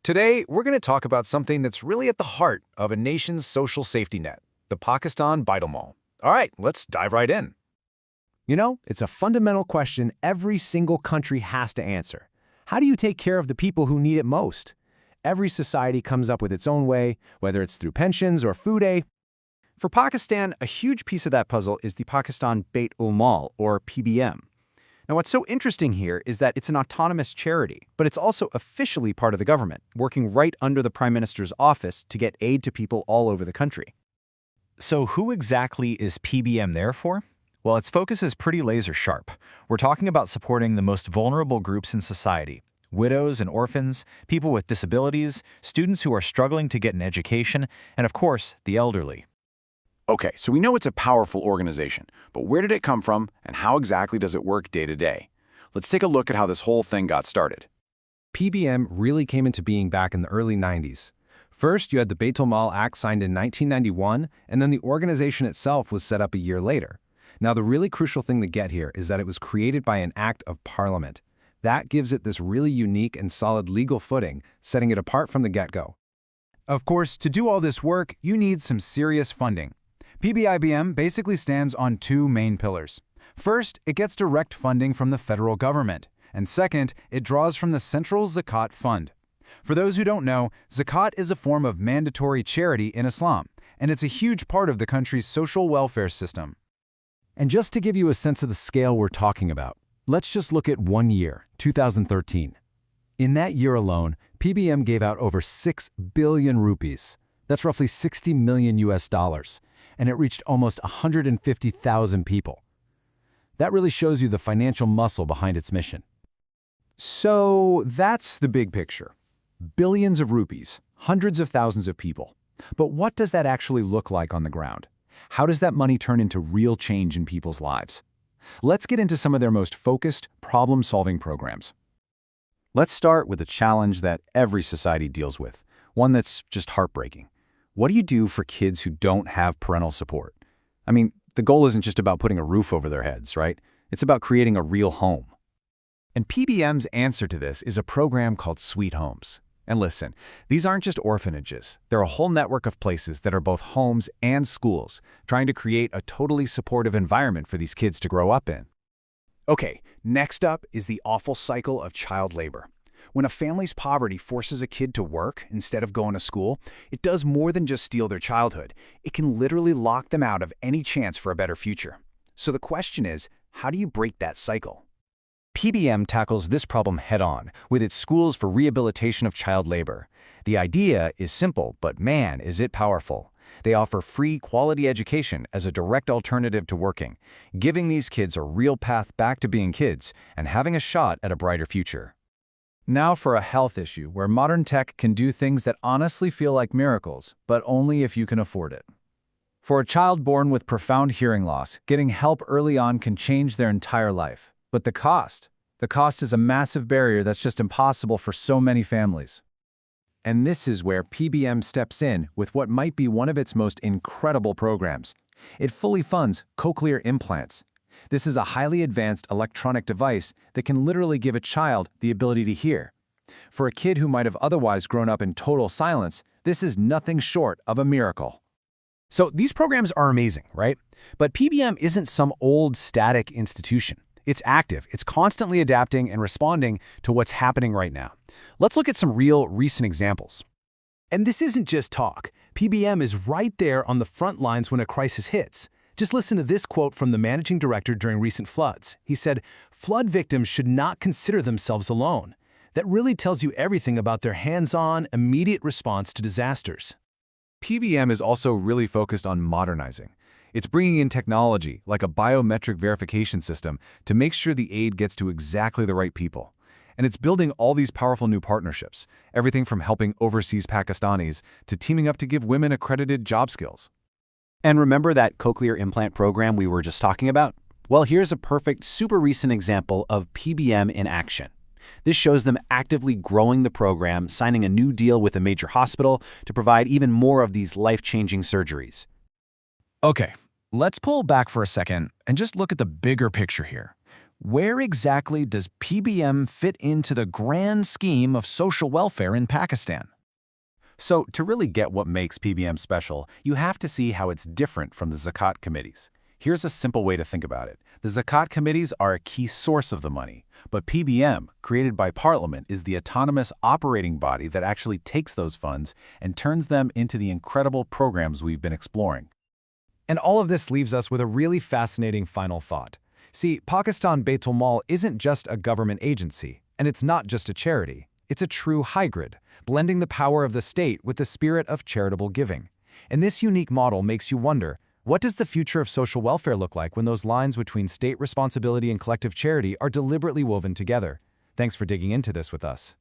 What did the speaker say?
Today, we're going to talk about something that's really at the heart of a nation's social safety net, the Pakistan Baitul-Mal. All right, let's dive right in. It's a fundamental question every single country has to answer. How do you take care of the people who need it most? Every society comes up with its own way, whether it's through pensions or food aid. For Pakistan, a huge piece of that puzzle is the Pakistan Baitul-Mal, or PBM. Now, what's so interesting here is that it's an autonomous charity, but it's also officially part of the government, working right under the Prime Minister's office to get aid to people all over the country. So who exactly is PBM there for? Well, its focus is pretty laser-sharp. We're talking about supporting the most vulnerable groups in society: widows and orphans, people with disabilities, students who are struggling to get an education, and of course, the elderly. Okay, so we know it's a powerful organization, but where did it come from and how exactly does it work day to day? Let's take a look at how this whole thing got started. PBM really came into being back in the early 90s. First, you had the Baitul-Mal Act signed in 1991, and then the organization itself was set up a year later. Now, the really crucial thing to get here is that it was created by an act of parliament. That gives it this really unique and solid legal footing, setting it apart from the get-go. Of course, to do all this work, you need some serious funding. PBIBM basically stands on two main pillars. First, it gets direct funding from the federal government, and second, it draws from the Central Zakat Fund. For those who don't know, zakat is a form of mandatory charity in Islam, and it's a huge part of the country's social welfare system. And just to give you a sense of the scale we're talking about, let's just look at 1 year, 2013. In that year alone, PBM gave out over 6 billion rupees. That's roughly 60 million US dollars, and it reached almost 150,000 people. That really shows you the financial muscle behind its mission. So that's the big picture. Billions of rupees, hundreds of thousands of people. But what does that actually look like on the ground? How does that money turn into real change in people's lives? Let's get into some of their most focused, problem-solving programs. Let's start with a challenge that every society deals with, one that's just heartbreaking. What do you do for kids who don't have parental support? I mean, the goal isn't just about putting a roof over their heads, right? It's about creating a real home. And PBM's answer to this is a program called Sweet Homes. And listen, these aren't just orphanages. They're a whole network of places that are both homes and schools, trying to create a totally supportive environment for these kids to grow up in. Okay, next up is the awful cycle of child labor. When a family's poverty forces a kid to work instead of going to school, it does more than just steal their childhood. It can literally lock them out of any chance for a better future. So the question is, how do you break that cycle? PBM tackles this problem head-on with its schools for rehabilitation of child labor. The idea is simple, but man, is it powerful. They offer free, quality education as a direct alternative to working, giving these kids a real path back to being kids and having a shot at a brighter future. Now for a health issue where modern tech can do things that honestly feel like miracles, but only if you can afford it. For a child born with profound hearing loss, getting help early on can change their entire life. But the cost is a massive barrier that's just impossible for so many families. And this is where PBM steps in with what might be one of its most incredible programs. It fully funds cochlear implants. This is a highly advanced electronic device that can literally give a child the ability to hear. For a kid who might have otherwise grown up in total silence, this is nothing short of a miracle. So these programs are amazing, right? But PBM isn't some old static institution. It's active, it's constantly adapting and responding to what's happening right now. Let's look at some real recent examples. And this isn't just talk. PBM is right there on the front lines when a crisis hits. Just listen to this quote from the managing director during recent floods. He said, "Flood victims should not consider themselves alone." That really tells you everything about their hands-on, immediate response to disasters. PBM is also really focused on modernizing. It's bringing in technology, like a biometric verification system, to make sure the aid gets to exactly the right people. And it's building all these powerful new partnerships, everything from helping overseas Pakistanis to teaming up to give women accredited job skills. And remember that cochlear implant program we were just talking about? Well, here's a perfect, super recent example of PBM in action. This shows them actively growing the program, signing a new deal with a major hospital to provide even more of these life-changing surgeries. Okay, let's pull back for a second and just look at the bigger picture here. Where exactly does PBM fit into the grand scheme of social welfare in Pakistan? So, to really get what makes PBM special, you have to see how it's different from the Zakat committees. Here's a simple way to think about it. The Zakat committees are a key source of the money, but PBM, created by Parliament, is the autonomous operating body that actually takes those funds and turns them into the incredible programs we've been exploring. And all of this leaves us with a really fascinating final thought. See, Pakistan Baitul Mal isn't just a government agency, and it's not just a charity. It's a true hybrid, blending the power of the state with the spirit of charitable giving. And this unique model makes you wonder, what does the future of social welfare look like when those lines between state responsibility and collective charity are deliberately woven together? Thanks for digging into this with us.